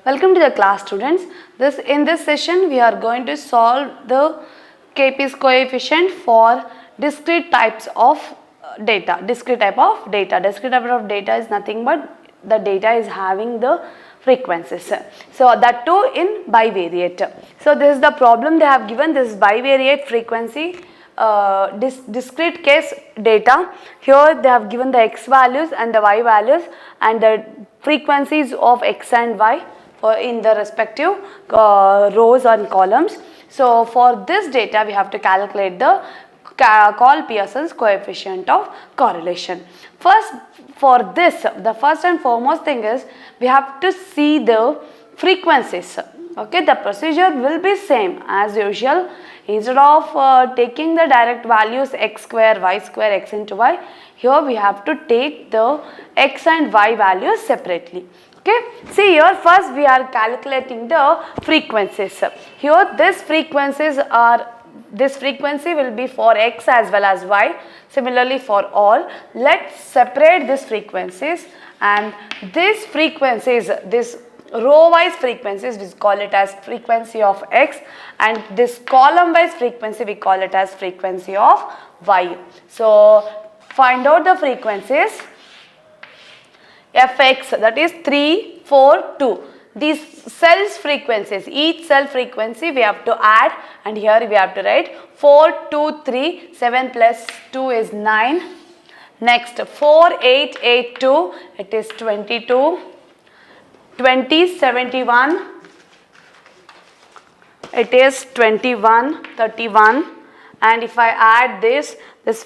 Welcome to the class, students. In this session we are going to solve the Kp's coefficient for discrete types of data. Discrete type of data is nothing but the data is having the frequencies. So that too in bivariate. So this is the problem they have given. This bivariate frequency discrete case data. Here they have given the x values and the y values and the frequencies of x and y in the respective rows and columns. So for this data we have to calculate the Pearson's coefficient of correlation. First, for this, the first and foremost thing is we have to see the frequencies. Okay, the procedure will be same as usual. Instead of taking the direct values x square, y square, x into y, here we have to take the x and y values separately. Okay, see here first we are calculating the frequencies. Here this frequency will be for x as well as y. Similarly for all, let's separate these frequencies, and these frequencies, this row wise frequencies, we call it as frequency of x, and this column wise frequency we call it as frequency of y. So find out the frequencies. Fx, that is 3, 4, 2. These cells frequencies, each cell frequency we have to add, and here we have to write 4, 2, 3, 7 plus 2 is 9. Next 4, 8, 8, 2, it is 22. 20, 71, it is 21, 31, and if I add this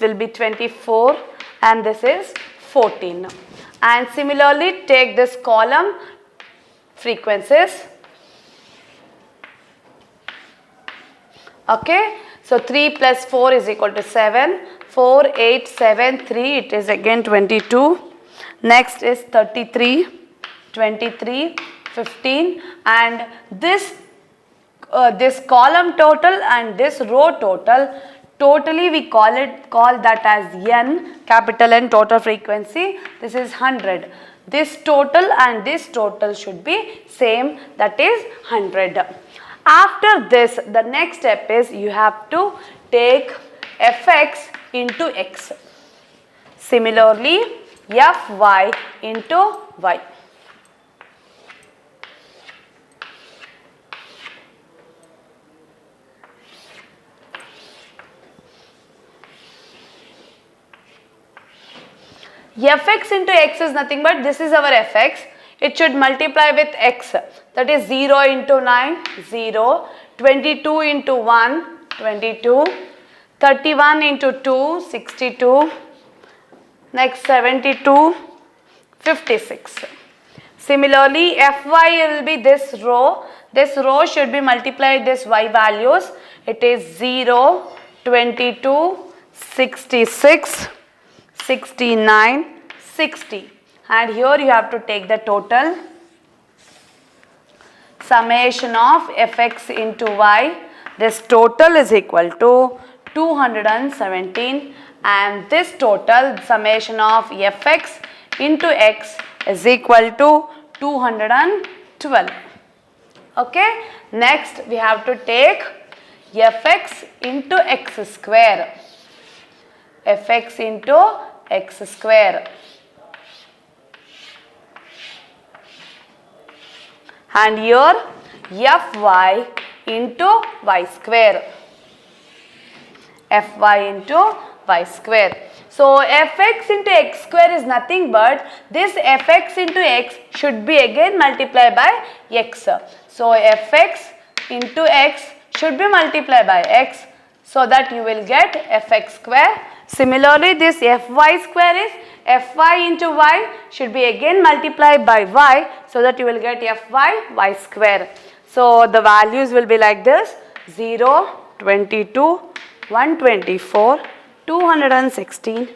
will be 24 and this is 14. And similarly take this column frequencies. Okay, so 3 plus 4 is equal to 7, 4, 8, 7, 3, it is again 22. Next is 33, 23, 15, and this column total and this row total, totally we call that as n, capital N, total frequency. This is 100. This total and this total should be same, that is 100. After this, the next step is you have to take fx into x. Similarly, fy into y. Fx into x is nothing but this is our fx. It should multiply with x, that is 0 into 9, 0, 22 into 1, 22, 31 into 2, 62, next 72, 56. Similarly, fy will be this row should be multiplied this y values. It is 0, 22, 66, 69, 60, and here you have to take the total summation of fx into y. This total is equal to 217, and this total summation of fx into x is equal to 212. Okay, next we have to take fx into x square. Fx into x square, and here fy into y square. Fy into y square. So fx into x square is nothing but this fx into x should be again multiplied by x. So fx into x should be multiplied by x, so that you will get fx square. Similarly, this fy square is fy into y should be again multiplied by y, so that you will get fy y square. So the values will be like this: 0, 22, 124, 216,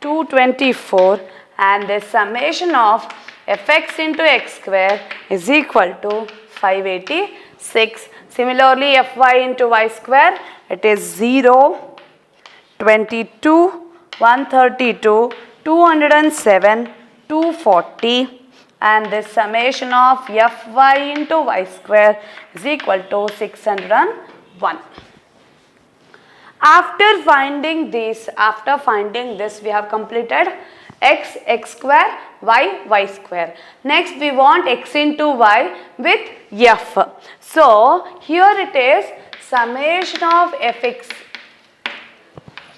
224, and the summation of fx into x square is equal to 586. Similarly, fy into y square, it is 0, 22, 132, 207, 240, and this summation of fy into y square is equal to 601. After finding this, we have completed x square, y square. Next we want x into y with f. So here it is summation of fx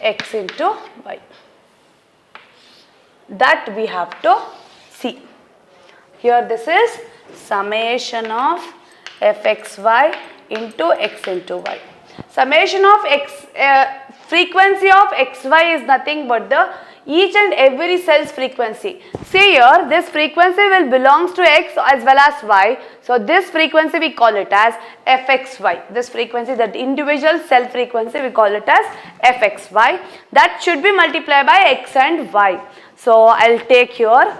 x into y. That we have to see. Here this is summation of fxy into x into y. Summation of frequency of xy is nothing but the each and every cell's frequency. See here, this frequency will belongs to x as well as y. So this frequency we call it as fxy. This frequency, that individual cell frequency, we call it as fxy. That should be multiplied by x and y. So I'll take here.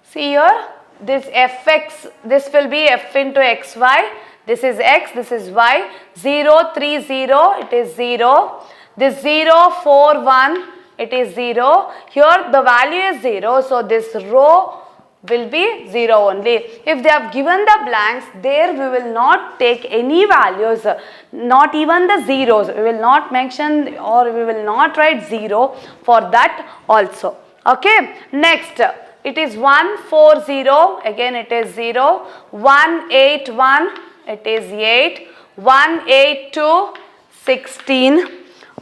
See here, this fx, this will be f into xy. This is x, this is y. 0, 3, 0, it is 0. This 0, 4, 1, it is 0. Here the value is 0. So this row will be 0 only. If they have given the blanks, there we will not take any values, not even the zeros. We will not mention or we will not write 0 for that also. Okay. Next, it is 1, 4, 0. Again it is 0. 1, 8, 1. It is 8. 1, 8, 2. 16.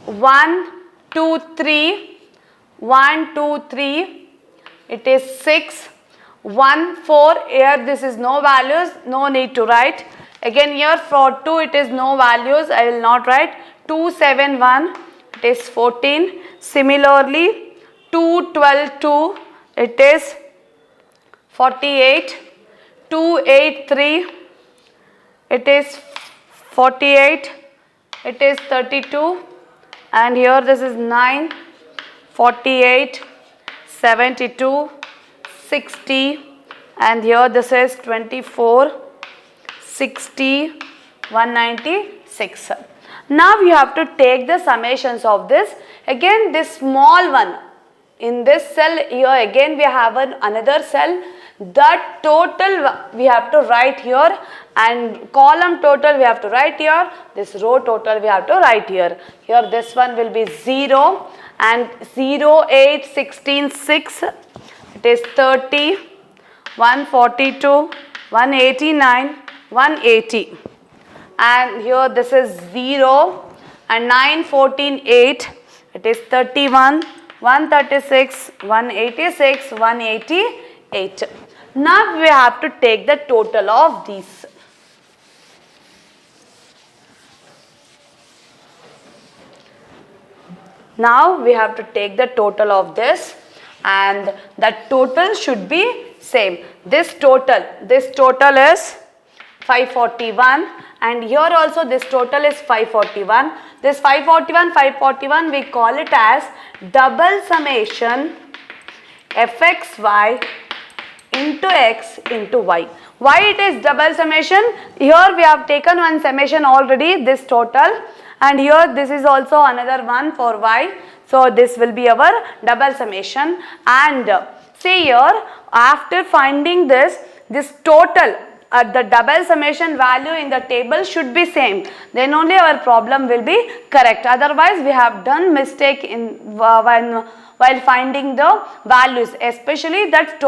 1, 2, 3. 1, 2, 3. It is 6. 1, 4. Here this is no values. No need to write. Again here for 2 it is no values. I will not write. 2, 7, 1. It is 14. Similarly 2, 12, 2. It is 48. 2, 8, 3. It is 48. It is 32. And here this is 9. 48. 72. 60. And here this is 24. 60. 196. Now we have to take the summations of this. Again this small one. In this cell here again we have another cell. That total we have to write here, and column total we have to write here. This row total we have to write here. Here this one will be 0 and 0, 8, 16, 6. It is 30, 142, 189, 180. And here this is 0 and 9, 14, 8. It is 31, 136, 186, 188. Now we have to take the total of these. Now we have to take the total of this, and that total should be same. This total is 541, and here also this total is 541. This 541 we call it as double summation fxy into x into y. Why it is double summation? Here we have taken one summation already, this total, and here this is also another one for y. So this will be our double summation. And see here, after finding this total the double summation value in the table should be same, then only our problem will be correct. Otherwise we have done mistake in while finding the values, especially that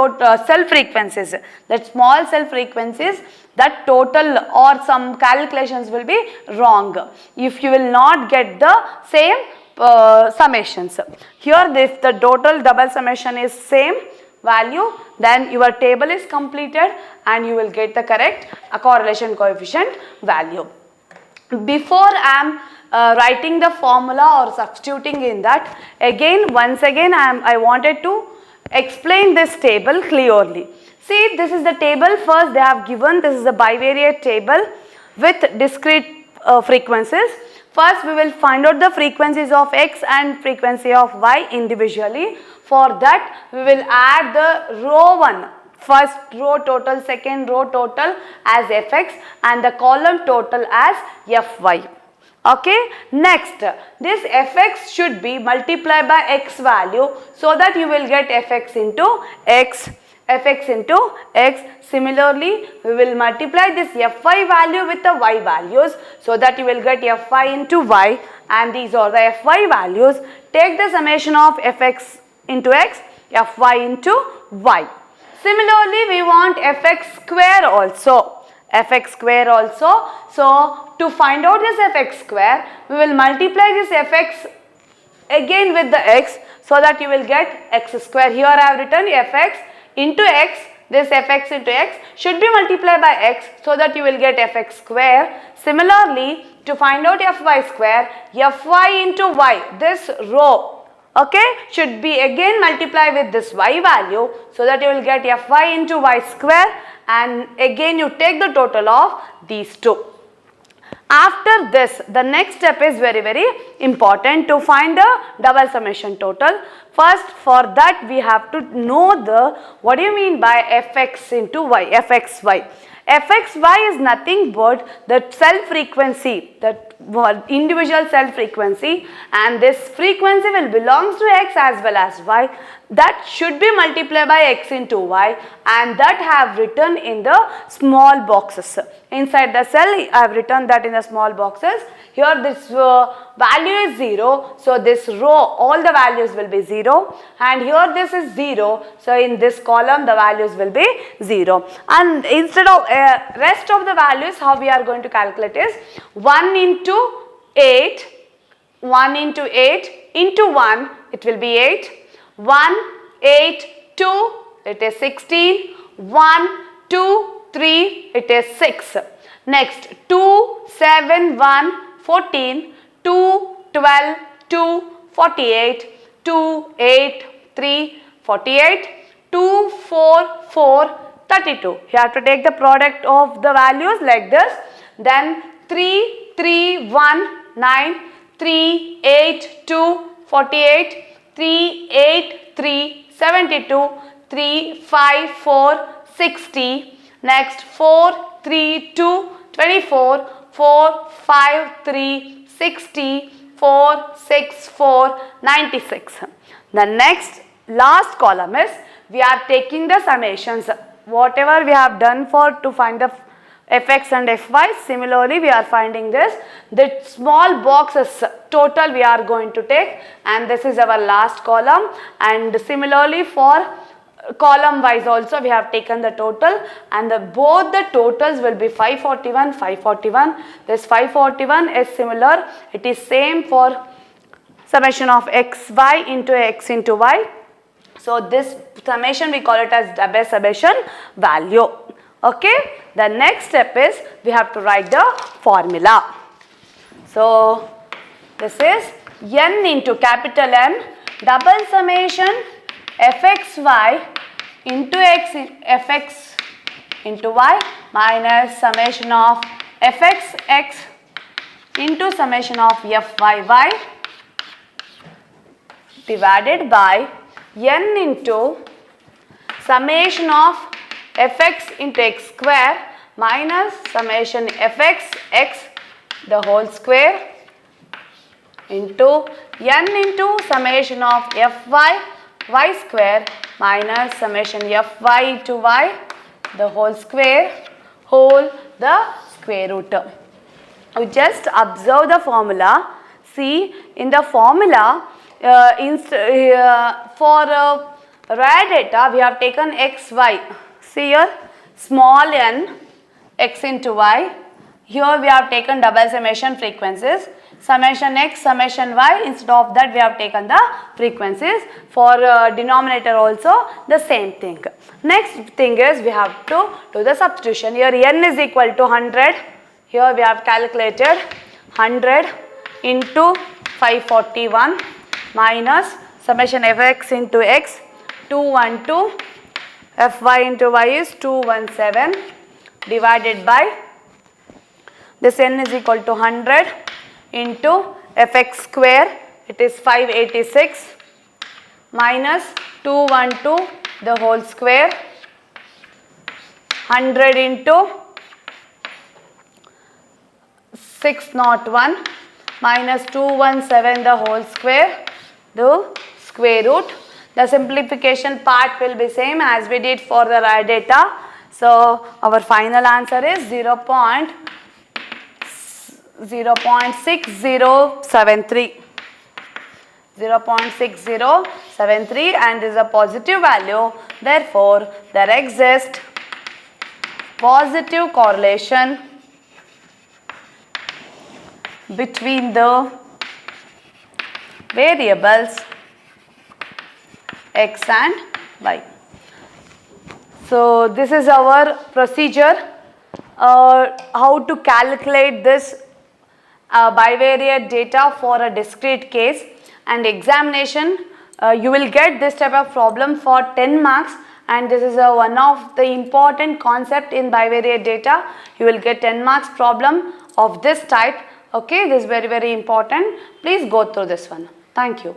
cell frequencies, that small cell frequencies, that total or some calculations will be wrong if you will not get the same summations. Here if the total double summation is same value, then your table is completed and you will get the correct correlation coefficient value. Before I am writing the formula or substituting in that, once again I wanted to explain this table clearly. See, this is the table. First they have given, this is a bivariate table with discrete frequencies. First we will find out the frequencies of x and frequency of y individually. For that we will add the row 1, first row total, second row total as fx, and the column total as fy. Okay. Next, this fx should be multiplied by x value, so that you will get fx into x fx into x. Similarly, we will multiply this fy value with the y values so that you will get fy into y, and these are the fy values. Take the summation of fx into x, fy into y. Similarly, we want fx square also. So, to find out this fx square, we will multiply this fx again with the x so that you will get x square. Here I have written fx into x. This fx into x should be multiplied by x so that you will get fx square. Similarly, to find out fy square, fy into y, this row, okay, should be again multiplied with this y value so that you will get fy into y square, and again you take the total of these two. After this, the next step is very important to find the double summation total. First, for that we have to know the, what do you mean by fx into y, fxy. Fxy is nothing but the cell frequency, the individual cell frequency, and this frequency will belongs to x as well as y. That should be multiplied by x into y, and that have written in the small boxes. Inside the cell I have written that in the small boxes. Here this value is 0, so this row all the values will be 0, and here this is 0, so in this column the values will be 0. And instead of rest of the values, how we are going to calculate is 1 into 8 into 1, it will be 8, 1, 8, 2, it is 16, 1, 2, 3, it is 6. Next, 2, 7, 1, 14, 2, 12, 2, 48, 2, 8, 3, 48, 2, 4, 4, 32. You have to take the product of the values like this. Then 3, 3, 1, 9, 3, 8, 2, 48, 3, 8, 3, 72, 3, 5, 4, 60. Next 4, 3, 2, 24, 4, 5, 3, 60, 4, 6, 4, 96. The next last column is we are taking the summations. Whatever we have done for to find the fx and fy, similarly we are finding this. The small boxes total we are going to take, and this is our last column. And similarly for column wise also we have taken the total, and both the totals will be 541, 541. This 541 is similar, it is same for summation of xy into x into y. So this summation we call it as double summation value. Okay, the next step is we have to write the formula. So this is n into capital N double summation fxy into x fx into y minus summation of fxx into summation of fyy divided by n into summation of fx into x square minus summation fxx the whole square into n into summation of fy y square minus summation fy to y the whole square whole the square root. We just observe the formula. See, in the formula for rare data we have taken xy. See here, small n x into y. Here we have taken double summation frequencies, summation x, summation y. Instead of that we have taken the frequencies. For denominator also the same thing. Next thing is we have to do the substitution. Here n is equal to 100. Here we have calculated 100 into 541 minus summation fx into x 212, fy into y is 217 divided by this n is equal to 100 into fx square, it is 586 minus 212 the whole square, 100 into 601 minus 217 the whole square, the square root. The simplification part will be same as we did for the raw data. So our final answer is 0.6073. 0.6073, and this is a positive value. Therefore, there exists positive correlation between the variables x and y. So this is our procedure, how to calculate this bivariate data for a discrete case. And examination, you will get this type of problem for 10 marks, and this is one of the important concept in bivariate data. You will get 10 marks problem of this type. Okay, this is very important. Please go through this one. Thank you.